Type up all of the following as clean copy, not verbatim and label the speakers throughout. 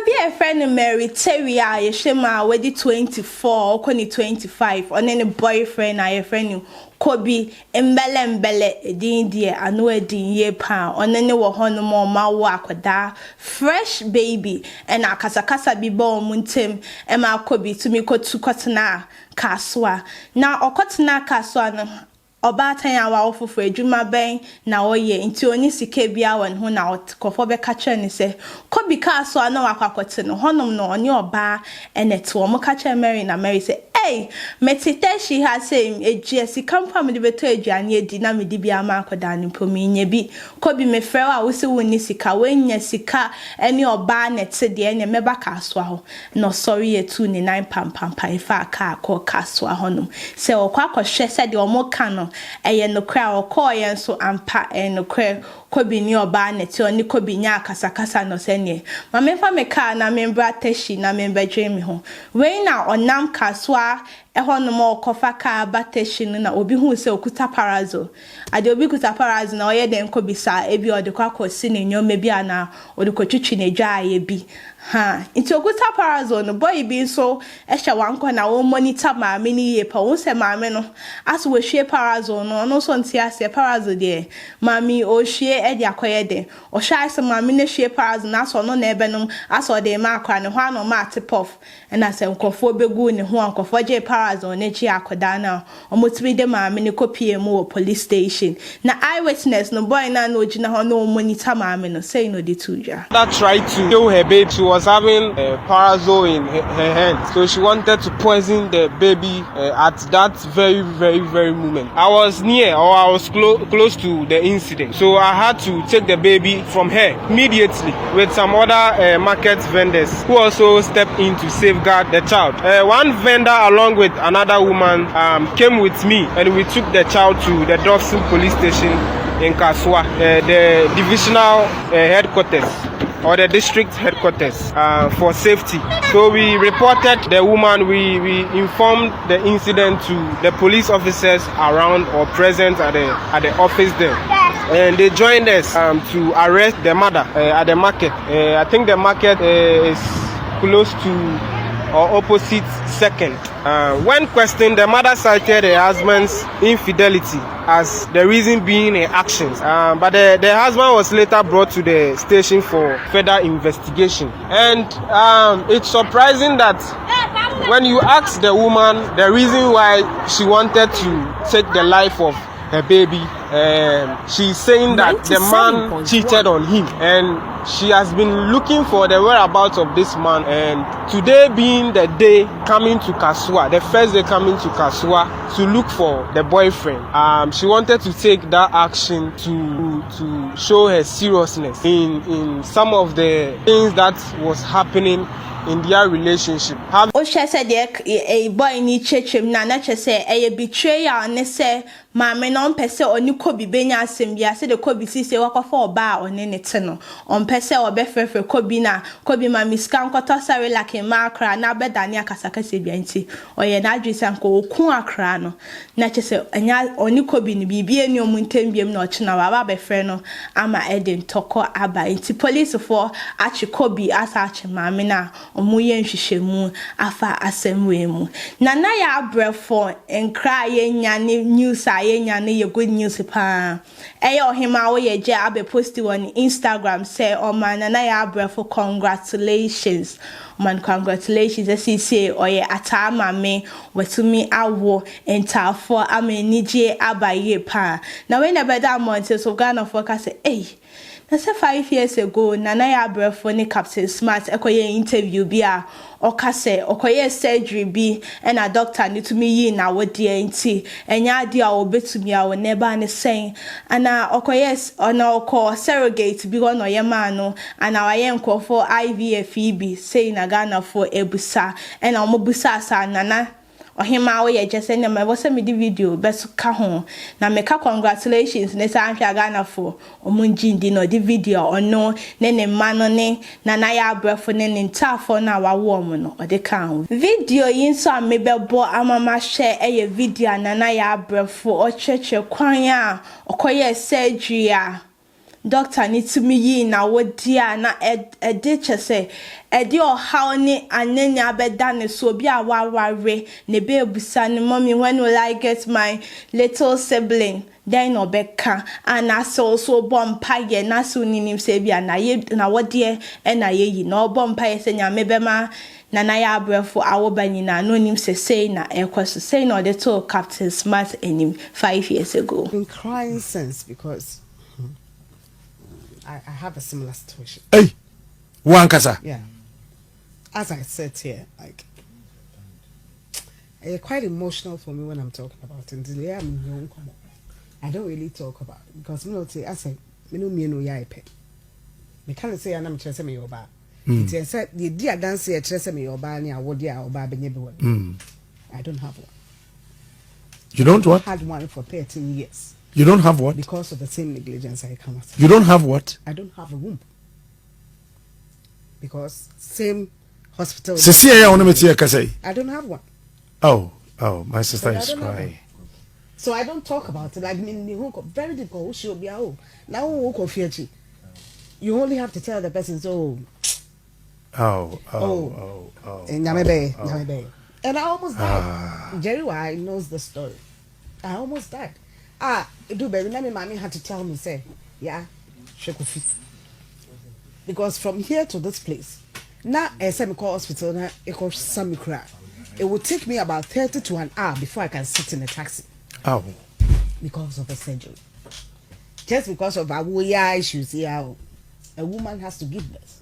Speaker 1: be a friend Mary Terry, I shema wedi 24, okoni 25, on any boyfriend I friend you Kobi mbele edin die anu edin ye pa on any wo hono mo ma wo akoda fresh baby and akasakasa bi bo muntem e ma Kobi to me kotu kotena Kasoa na okotena Kasoa no Obatan awa ofofo adwuma ben na oye nti oni sika bia won ho na kofo be ka kire ni se Kobi Kasoa na wakwakote no honom no oni oba eneto o mo ka kire Mary na Mary say hey metite she has say egie sika mpa me de beto aduane edi na me di bia ma akoda ni pomi nya bi Kobi me frɛ wa wo se woni sika wanya sika eni oba nete de enya meba Kasoa ho no sorry etu ni 9 pam ifa ka ko Kasoa honom se okwa akohwe se de omo ka no eye no kra okoye nso ampa no kra Kobi ni oba nete oni Kobi nya akasakasa no sene ma me fa me ka na me mbra tashi na me mbadwe me ho we na onam Kasoa eho no mo kofa ka bateshi no na obi hu se okuta parazo ade obi kuta parazo na oye den Kobi sa ebi ode kwa kosi ne nyoma bi ana ode kotwitwi ne dwa aye bi ha nti okuta parazo no boy bi so ehye wanko na wo monitor maame ni ye pa wo se maame no aso wo hwe parazo no so nti ase parazo de maame o hwe e de akoye de o hwa ase maame ne hwe parazo na so no na ebe no aso de ma akwa ne ho ano ma tipof na se nkofo begu ne ho nkofo je parazo ne chi akoda na omotibi de maame ne kopie mu wo police station na eyewitness no boy na no gina ho no monitor maame no say no de tuja
Speaker 2: that tried to kill her baby. She was having parazo in her hand, so she wanted to poison the baby at that very moment. I was near, or I was close to the incident, so I had to take the baby from her immediately with some other market vendors who also stepped in to safeguard the child. One vendor along with another woman came with me, and we took the child to the Dawson police station in Kasoa, the divisional headquarters or the district headquarters for safety. So we reported the woman, we informed the incident to the police officers around or present at the office there. And they joined us to arrest the mother at the market. I think the market is close to or opposite second. When questioned, the mother cited her husband's infidelity as the reason being her actions. But the husband was later brought to the station for further investigation. And it's surprising that when you ask the woman the reason why she wanted to take the life of her baby, she's saying that the man cheated on him, and she has been looking for the whereabouts of this man. And today being the day coming to Kasoa, the first day coming to Kasoa to look for the boyfriend, she wanted to take that action to show her seriousness in some of the things that was happening in their relationship.
Speaker 1: Osha said a boy ni chechem na say a betrayal ne say maame no mpese oni Kobi benya asem bia se de Kobi si se wakofo oba oni ne te no mpese obefrefe Kobi na Kobi ma miska nkoto sare like ma akra na bedane akasakase bia nti oye na adwisa nko okun akra no na se anya oni Kobi ni bibie ni omuntem biem na ochina wa befre no ama eden toko aba nti police for achi Kobi asa achi maame na omuye nhwehwemu afa asemwe mu na ya abrefo enkra ye nya ne news yenya ne ye good news pa ohima wo ye je abe post on Instagram say man na ya abrefo congratulations man congratulations as he say oye atama me watumi awo entafo amenije abaye pa na when abeda month so Ghana focus say na say 5 years ago nana ya abrefo ne Captain Smart ekoye interview bia okase okoye surgery bi and a doctor need to me yi na wodi enti enya ade a obetumi a wo neba ne sen ana okoye ona oko surrogate bi wono ye ma no ana waye nkofo IVF bi say na Ghana for ebusa and omobusa sa nana ohima wo ye jese ne ma se me di video beso ka ho na me ka congratulations ne sa ahwa Ghana for omunjindi no di video ono ne ma no ne na ya abrefo ne ntafo na wawo mu no ode ka ho video yin so amebebo amama share eye video na ya abrefo o cheche kwan a okoye surgery a doctor need to me yi na wodia na ede chese ede ohaw ni anenya abeda ne so bi a waware ne be ebusa ne mommy when will I get my little sibling then obeka and also bompa ye na so ninim se bia na ye na wode e na ye yi na bompa ye se nyame bema na na ya abrefo awobani na no nim se say na ekwaso say na the to Captain Smart enim 5 years ago.
Speaker 3: In crying sense because I have a similar situation.
Speaker 4: Hey, one kasa.
Speaker 3: Yeah. As I said here, like, it's quite emotional for me when I'm talking about it. I don't really talk about it because I say, me no yaipe. Me can't say I'm chese me yoba. It said the dear dance here chese me yoba ni awodia oba benye bewe. I don't have one.
Speaker 4: You don't what?
Speaker 3: I had one for 13 years.
Speaker 4: You don't have what?
Speaker 3: Because of the same negligence I come after.
Speaker 4: You don't have what?
Speaker 3: I don't have a womb. Because same hospital.
Speaker 4: I
Speaker 3: don't have one.
Speaker 4: Oh, my sister is crying.
Speaker 3: So I don't talk about it. Like very difficult. Now you only have to tell the person so. And I almost died. Jerry Y knows the story. I almost died. Do baby, let me mommy had to tell me, say, yeah, Shekufi. Because from here to this place, now a semi-call hospital, now it costs some cry. It would take me about 30 to an hour before I can sit in a taxi.
Speaker 4: Oh.
Speaker 3: Because of a surgery. Just because of our issues here, a woman has to give birth.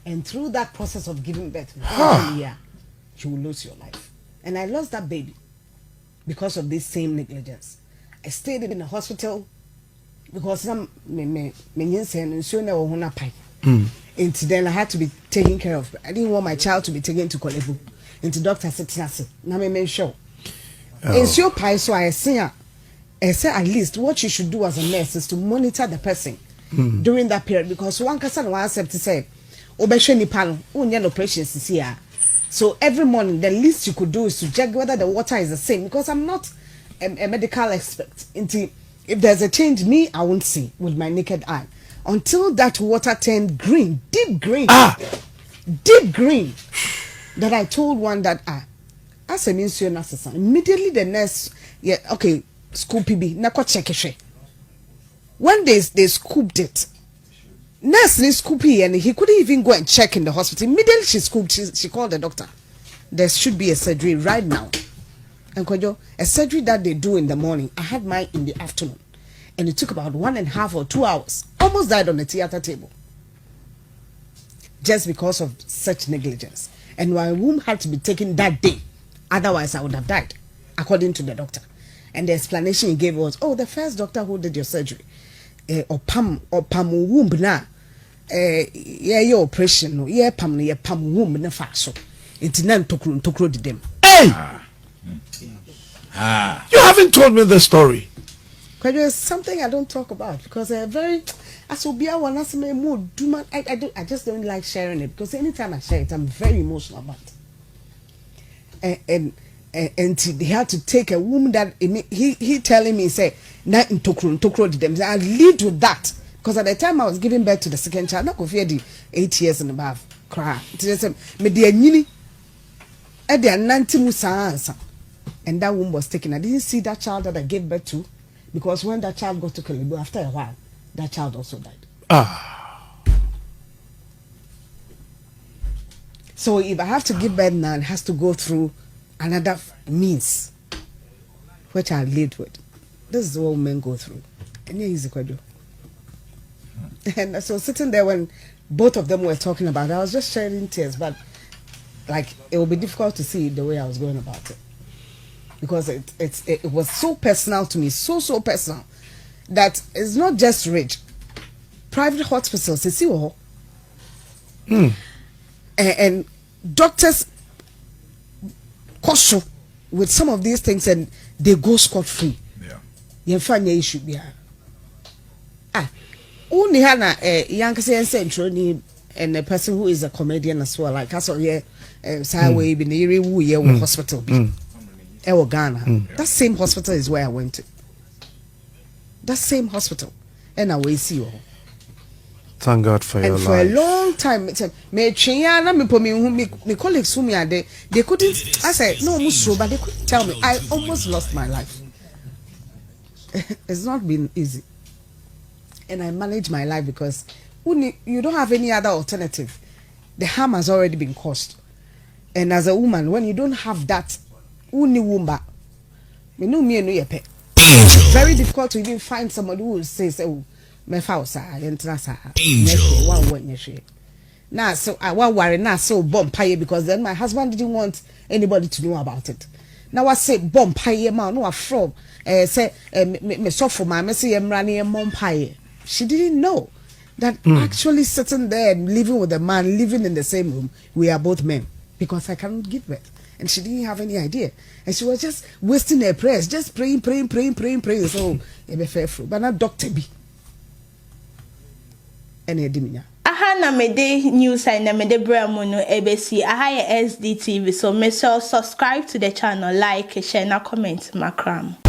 Speaker 3: And through that process of giving birth, you will lose your life. And I lost that baby because of this same negligence. I stayed in the hospital because some and then I had to be taken care of. I didn't want my child to be taken to Kolebu. And the doctor said, "Na me make sure." And so I say at least what you should do as a nurse is to monitor the person during that period because one person was accept to say, "Obeshe ni pano, unye no precious is here." So every morning, the least you could do is to check whether the water is the same because I'm not a medical expert. If there's a change, I won't see with my naked eye until that water turned green, deep green, that I told one that as an insurance assistant, immediately the nurse, school PB, nako check it. When they scooped it, nurse they scooped it and he couldn't even go and check in the hospital. Immediately she scooped, she called the doctor. There should be a surgery right now. And Kojo, a surgery that they do in the morning, I had mine in the afternoon. And it took about 1.5 or 2 hours. Almost died on the theater table. Just because of such negligence. And my womb had to be taken that day. Otherwise, I would have died, according to the doctor. And the explanation he gave was, the first doctor who did your surgery, or pam womb na, your operation, pam womb na faso. It's nan tokro di dem.
Speaker 4: Hey! You haven't told me the story.
Speaker 3: Because there's something I don't talk about because they're very. I just don't like sharing it because anytime I share it, I'm very emotional about it. And he had to take a woman that he telling me say na tokro di dem. I lead with that because at the time I was giving birth to the second child, not the 8 years and above. Cry. Me de anyini. E de ananti musa. And that womb was taken. I didn't see that child that I gave birth to because when that child got to Kalibu, after a while, that child also died. So if I have to give birth now, it has to go through another means, which I lived with. This is what women go through. And here is the And so sitting there when both of them were talking about it, I was just shedding tears, but like it would be difficult to see the way I was going about it. Because it was so personal to me, so personal, that it's not just rich. Private hospitals, you see, and doctors caution with some of these things, and they go scot-free. You find your issue there. Only Hannah, young central, and a person who is a comedian as well, like Kasoa, Sideway, Biniri, who ye hospital. Ghana. That same hospital is where I went to. That same hospital. And I will see you.
Speaker 4: Thank God for your life.
Speaker 3: And for a long time, me colleagues who me are there, they couldn't. I said no, but they couldn't tell me. I almost lost my life. It's not been easy, and I manage my life because you don't have any other alternative. The harm has already been caused, and as a woman, when you don't have that, wumba, me no me no yepe. Very difficult to even find somebody who will say, "Oh, me fausa, yentrasa, neshi, Now, so I was worried now, so bomb pie because then my husband didn't want anybody to know about it. Now I say bomb pie, man, no, from say me suffer my messy running a mom pie. She didn't know that actually sitting there and living with a man, living in the same room, we are both men because I cannot give birth. And she didn't have any idea. And she was just wasting her prayers, just praying. So, it be fair fruit. But not Dr. B. And Edimina.
Speaker 1: Aha na mede news and na mede bramo no ebesi. Aha ye SDTV. So make sure subscribe to the channel, like, share, and comment, macram.